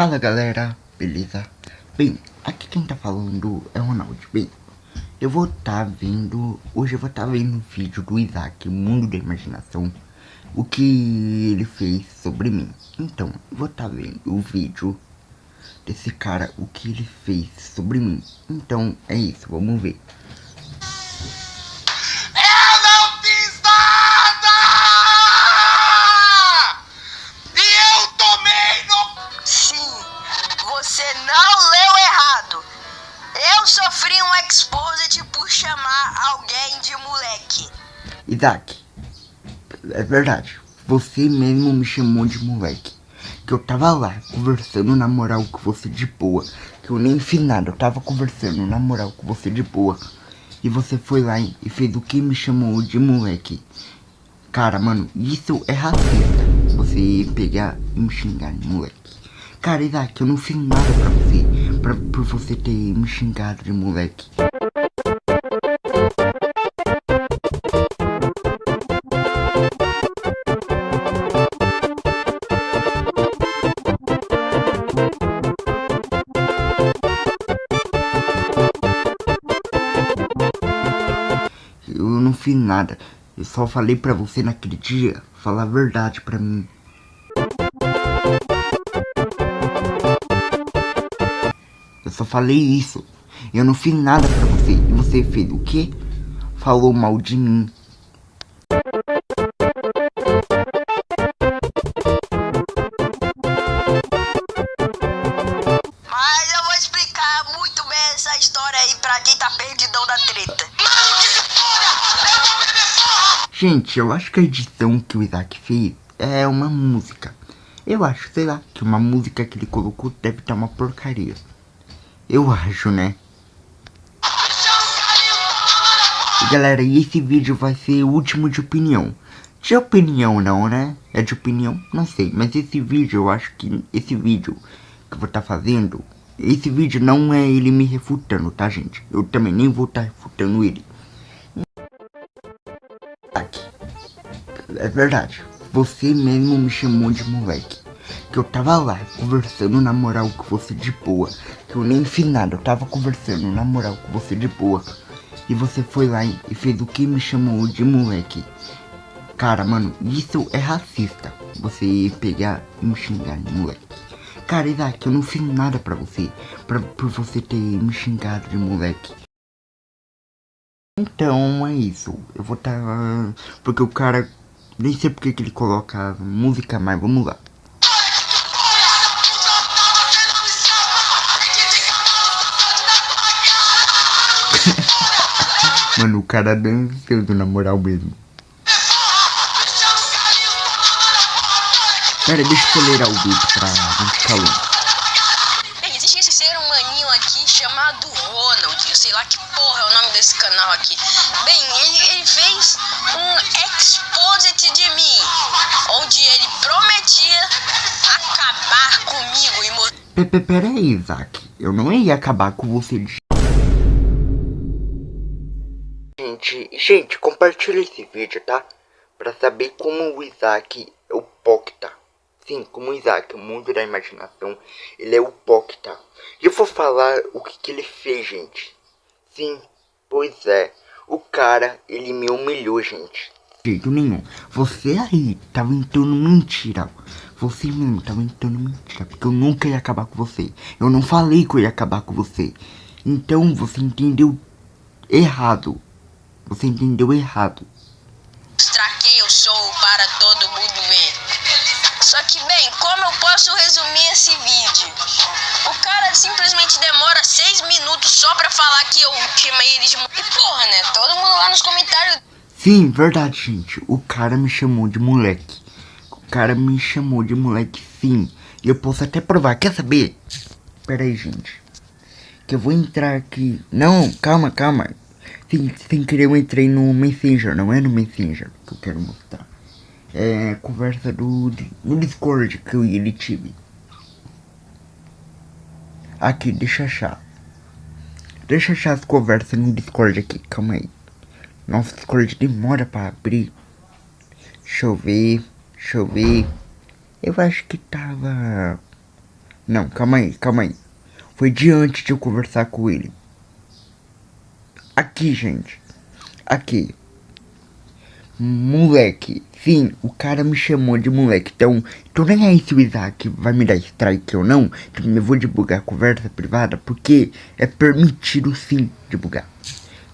Fala galera, beleza? Bem, aqui quem tá falando é o Ronaldo. Bem, hoje eu vou estar vendo um vídeo do Isaac, Mundo da Imaginação, o que ele fez sobre mim. Então, eu vou estar vendo o vídeo desse cara, o que ele fez sobre mim. Então, é isso, vamos ver. Você não leu errado. Eu sofri um exposed por chamar alguém de moleque. Isaac, é verdade, você mesmo me chamou de moleque. Que eu tava lá, conversando na moral com você de boa. Que eu nem fiz nada, eu tava conversando na moral com você de boa. E você foi lá e fez o que me chamou de moleque. Cara, mano, isso é racista. Você pegar e me xingar de moleque. Cara, Isaac, eu não fiz nada pra você, por você ter me xingado de moleque. Eu não fiz nada, eu só falei pra você naquele dia, falar a verdade pra mim. Eu só falei isso. Eu não fiz nada pra você. E você fez o quê? Falou mal de mim. Mas eu vou explicar muito bem essa história aí pra quem tá perdidão da treta. Gente, eu acho que a edição que o Isaac fez é uma música. Eu acho, sei lá, que uma música que ele colocou deve estar uma porcaria. Eu acho, né? E galera, e esse vídeo vai ser o último de opinião. De opinião não, né? É de opinião? Não sei. Mas esse vídeo, eu acho que esse vídeo que eu vou estar fazendo, esse vídeo não é ele me refutando, tá, gente? Eu também nem vou estar refutando ele. É verdade, você mesmo me chamou de moleque. Que eu tava lá, conversando na moral com você de boa. Que eu nem fiz nada, eu tava conversando na moral com você de boa. E você foi lá e fez o que me chamou de moleque. Cara, mano, isso é racista. Você pegar e me xingar de moleque. Cara, Isaac, eu não fiz nada pra você. Por você ter me xingado de moleque. Então é isso. Eu vou porque o cara... Nem sei porque que ele coloca música, mas vamos lá. Mano, o cara dançando na moral mesmo. Pera, deixa eu ler o vídeo pra não ficar longo. Bem, existe esse ser humaninho aqui chamado Ronald. Eu sei lá que porra é o nome desse canal aqui. Bem, ele fez um exposit de mim, onde ele prometia acabar comigo e mostrar. Pera aí, Isaac. Eu não ia acabar com você de... Gente, compartilha esse vídeo, tá? Pra saber como o Isaac é o Pocta. Sim, como o Isaac, o mundo da imaginação, ele é o Pocta. E eu vou falar o que ele fez, gente. Sim, pois é. O cara, ele me humilhou, gente. De jeito nenhum. Você aí tá inventando mentira. Você mesmo tá inventando mentira. Porque eu nunca ia acabar com você. Eu não falei que eu ia acabar com você. Então você entendeu errado. Você entendeu errado. Mostrar quem eu sou para todo mundo ver. Só que, bem, como eu posso resumir esse vídeo? O cara simplesmente demora 6 minutos só pra falar que eu chamei ele de... E porra, né? Todo mundo lá nos comentários... Sim, verdade, gente. O cara me chamou de moleque. O cara me chamou de moleque, sim. E eu posso até provar. Quer saber? Pera aí, gente. Que eu vou entrar aqui. Não, calma. Sem querer eu entrei no Messenger. Não é no Messenger que eu quero mostrar. É conversa no Discord que eu e ele tive. Aqui, deixa eu achar. Deixa eu achar as conversas no Discord aqui. Calma aí. Nossa, o Discord demora pra abrir. Deixa eu ver. Eu acho que tava... Não, calma aí. Foi de antes de eu conversar com ele. Aqui, gente. Aqui. Moleque. Sim, o cara me chamou de moleque. Então nem aí se o Isaac vai me dar strike ou não. Então eu vou divulgar a conversa privada. Porque é permitido sim divulgar.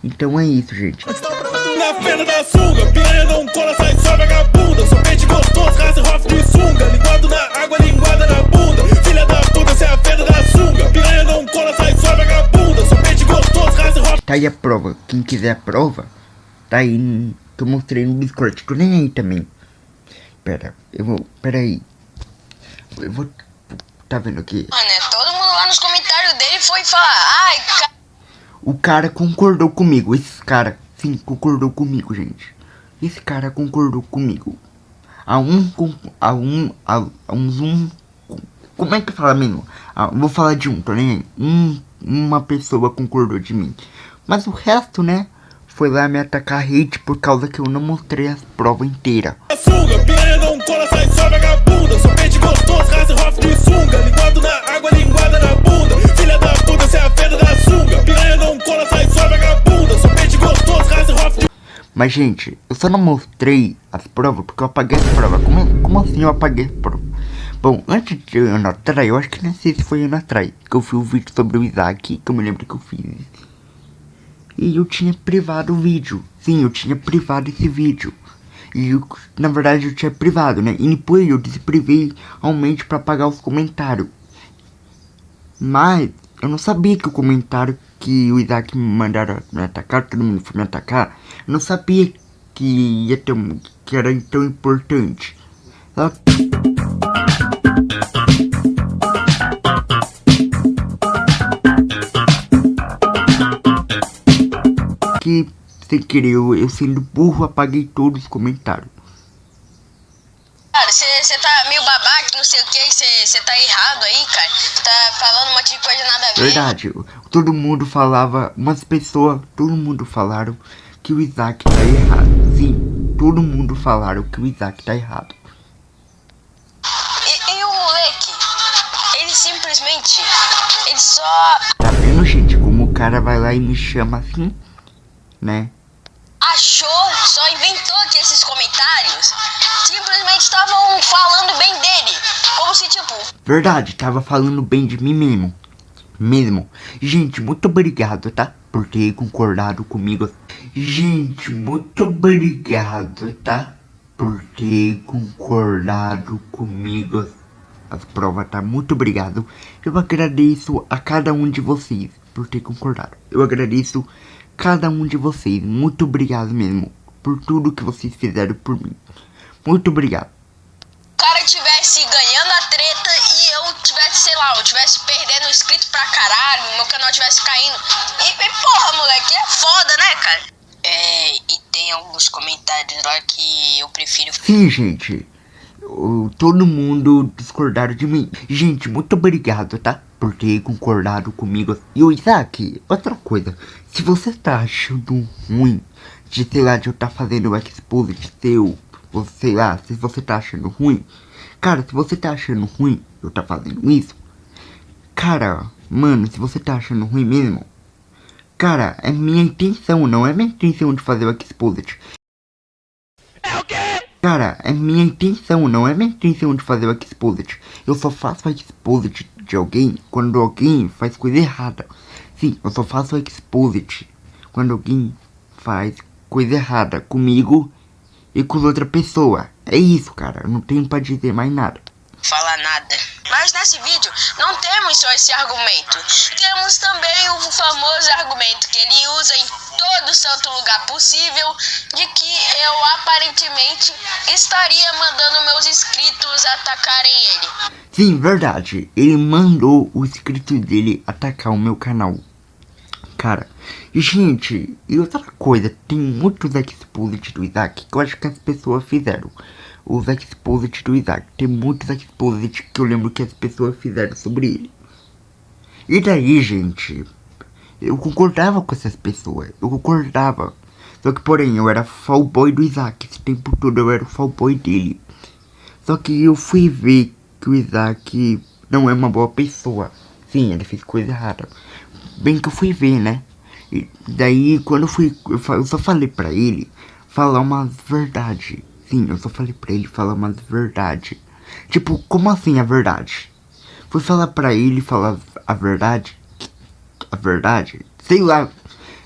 Então é isso, gente. Na fenda da sunga, piranha não cola, sai só vagabunda. Sou peixe gostoso, Hasselhoff de sunga. Linguado na água, linguada na bunda. Filha da puta, cê é a fenda da sunga. Piranha não cola, sai só vagabunda. Sou peixe gostoso, Hasselhoff. Tá aí a prova. Quem quiser a prova, tá aí que eu mostrei no Discord. Tô nem aí também. Pera aí. Eu vou. Tá vendo aqui? Mano, todo mundo lá nos comentários dele foi falar, ai, O cara concordou comigo. Esse cara, sim, concordou comigo, gente. Esse cara concordou comigo. Como é que fala mesmo? Vou falar de tô nem aí. Uma pessoa concordou de mim. Mas o resto, né? Foi lá me atacar hate por causa que eu não mostrei as provas inteiras. Sunga, piranha não cola, sai só vagabunda. Sou peixe gostoso, Hasselhoff de sunga. Linguado na água, linguada na bunda. Filha da puta, cê é a fenda da sunga. Piranha não cola, sai só vagabunda. Sou peixe gostoso, Hasselhoff de... Mas, gente, eu só não mostrei as provas porque eu apaguei as provas. Como assim eu apaguei as provas? Bom, antes de ano atrás, eu acho que não sei se foi ano atrás, que eu fiz um vídeo sobre o Isaac, que eu me lembro que eu fiz. E eu tinha privado o vídeo. Sim, eu tinha privado esse vídeo. E na verdade eu tinha privado, né? E depois eu desprivei aumente pra apagar os comentários. Mas eu não sabia que o comentário que o Isaac me mandaram me atacar, todo mundo foi me atacar. Eu não sabia que ia ter que era tão importante. Só que sem querer, eu sendo burro, apaguei todos os comentários. cara, você tá meio babaca, não sei o que, você tá errado aí, cara. Tá falando um monte de coisa nada a ver. Verdade, todo mundo falava, todo mundo falaram que o Isaac tá errado. Sim, todo mundo falaram que o Isaac tá errado. E o moleque, ele simplesmente, ele só... Tá vendo, gente, como o cara vai lá e me chama assim, né? só inventou que esses comentários simplesmente estavam falando bem dele. Como se, tipo... Verdade, tava falando bem de mim mesmo. Gente, muito obrigado, tá? Por ter concordado comigo. Gente, muito obrigado, tá? Por ter concordado comigo. As provas, tá? Muito obrigado. Eu agradeço a cada um de vocês por ter concordado. Eu agradeço cada um de vocês. Muito obrigado mesmo por tudo que vocês fizeram por mim. Muito obrigado. O cara tivesse ganhando a treta e eu tivesse, sei lá, eu tivesse perdendo inscrito pra caralho, meu canal tivesse caindo. E porra, moleque, é foda, né, cara? E tem alguns comentários lá que eu prefiro... Sim, gente. Todo mundo discordaram de mim. Gente, muito obrigado, tá? Por ter concordado comigo. E o Isaac, outra coisa. Se você tá achando ruim de, sei lá, de eu tá fazendo o exposed seu, ou sei lá, se você tá achando ruim. Cara, se você tá achando ruim eu tá fazendo isso. Cara, mano, se você tá achando ruim mesmo. Cara, é minha intenção, não é minha intenção de fazer o exposed. Cara, é minha intenção, não é minha intenção de fazer o exposed. Eu só faço o exposed de alguém quando alguém faz coisa errada. Sim, eu só faço o exposed quando alguém faz coisa errada comigo e com outra pessoa. É isso, cara, eu não tenho pra dizer mais nada. Fala nada. Mas nesse vídeo não temos só esse argumento. Temos também o famoso argumento que ele usa em todo santo lugar possível, de que eu aparentemente estaria mandando meus inscritos atacarem ele. Sim, verdade. Ele mandou o inscrito dele atacar o meu canal. Cara, gente, e outra coisa, tem muitos exposed do Isaac que eu acho que as pessoas fizeram. Os exposed do Isaac, tem muitos exposed que eu lembro que as pessoas fizeram sobre ele. E daí, gente, eu concordava com essas pessoas, eu concordava. Só que, porém, eu era fanboy do Isaac, esse tempo todo eu era o fanboy dele. Só que eu fui ver que o Isaac não é uma boa pessoa. Sim, ele fez coisa errada. Bem que eu fui ver, né? E daí, quando eu só falei pra ele falar umas verdade. Sim, eu só falei pra ele falar umas verdade. Tipo, como assim a verdade? Fui falar pra ele falar a verdade. A verdade? Sei lá.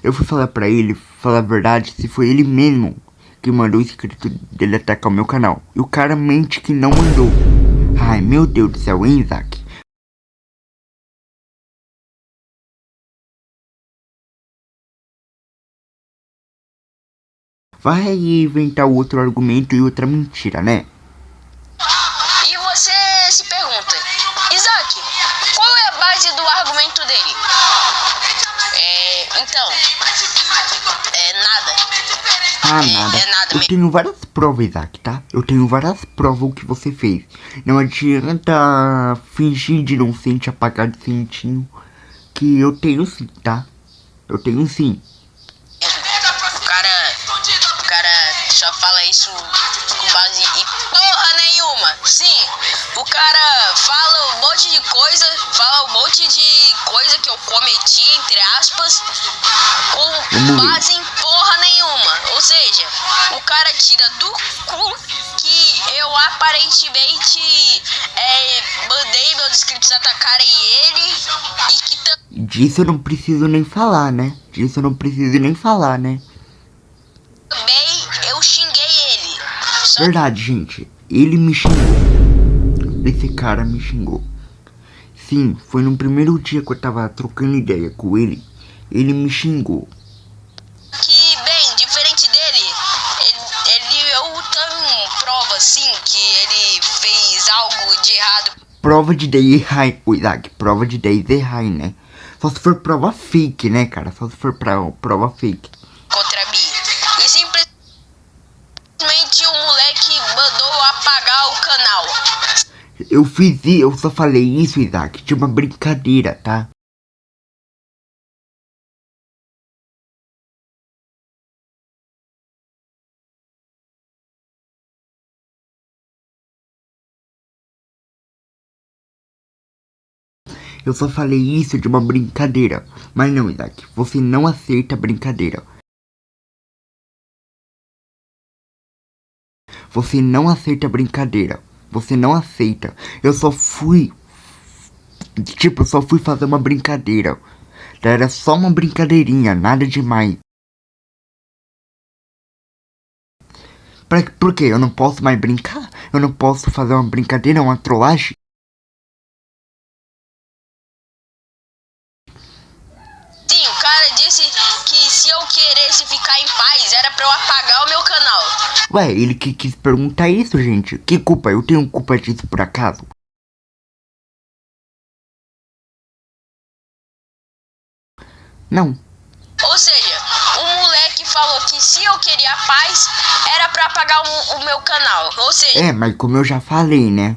Eu fui falar pra ele falar a verdade se foi ele mesmo que mandou o inscrito dele atacar o meu canal. E o cara mente que não mandou. Ai, meu Deus do céu, hein, Isaac? Vai inventar outro argumento e outra mentira, né? E você se pergunta, Isaac, qual é a base do argumento dele? Nada. Nada. É nada Eu mesmo. tenho várias provas, Isaac, tá? Eu tenho várias provas o que você fez. Não adianta fingir de inocente, apagar de centinho. Que eu tenho sim, tá? Eu tenho sim. O cara só fala isso com base em porra nenhuma. Sim, o cara fala um monte de coisa, que eu cometi, entre aspas, com base em porra nenhuma. Ou seja, o cara tira do cu que eu aparentemente mandei meus inscritos atacarem ele e que Disso eu não preciso nem falar, né? também eu xinguei ele. Verdade, gente. Ele me xingou. Esse cara me xingou. Sim, foi no primeiro dia que eu tava trocando ideia com ele. Ele me xingou. Que, bem, diferente dele, eu tenho prova, sim, que ele fez algo de errado. Prova de 10 errar, Isaac. Prova de 10 errar, né? Só se for prova fake, né, cara? Só se for prova fake. Contra mim. E simplesmente o moleque mandou apagar o canal. Eu só falei isso, Isaac, de uma brincadeira, tá? Eu só falei isso de uma brincadeira. Mas não, Isaac, você não aceita brincadeira. Você não aceita brincadeira. Você não aceita. Eu só fui... Tipo, eu só fui fazer uma brincadeira. Era só uma brincadeirinha, nada demais. Por quê? Eu não posso mais brincar? Eu não posso fazer uma brincadeira, uma trollagem? Sim, o cara disse que se eu queresse ficar em paz, era pra eu apagar o meu canal. Ué, ele que quis perguntar isso, gente. Que culpa? Eu tenho culpa disso por acaso? Não. Ou seja, o moleque falou que se eu queria paz, era pra apagar o meu canal. Ou seja... mas como eu já falei, né?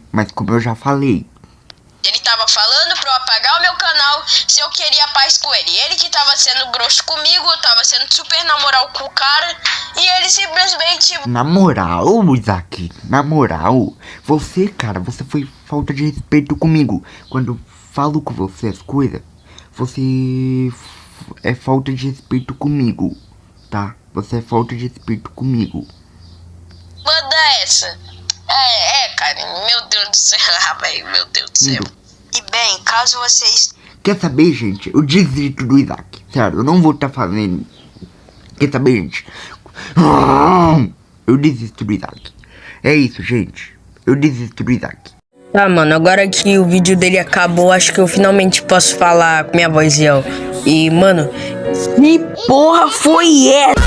Ele tava falando pra eu apagar o meu canal se eu queria paz com ele. Ele que tava sendo grosso comigo, eu tava sendo super na moral com o cara. E ele simplesmente... Na moral, Isaac, na moral, você, cara, você foi falta de respeito comigo. Quando eu falo com você as coisas, você é falta de respeito comigo, tá? Você é falta de respeito comigo. Manda essa. Cara, meu Deus do céu, velho, meu Deus do céu. E bem, caso vocês... Quer saber, gente? Eu desisto do Isaac, sério, eu não vou estar fazendo. Quer saber, gente? Eu desisto do Isaac. É isso, gente. Eu desisto do Isaac. Tá, mano, agora que o vídeo dele acabou, acho que eu finalmente posso falar com minha voz real. E, mano, que porra foi essa?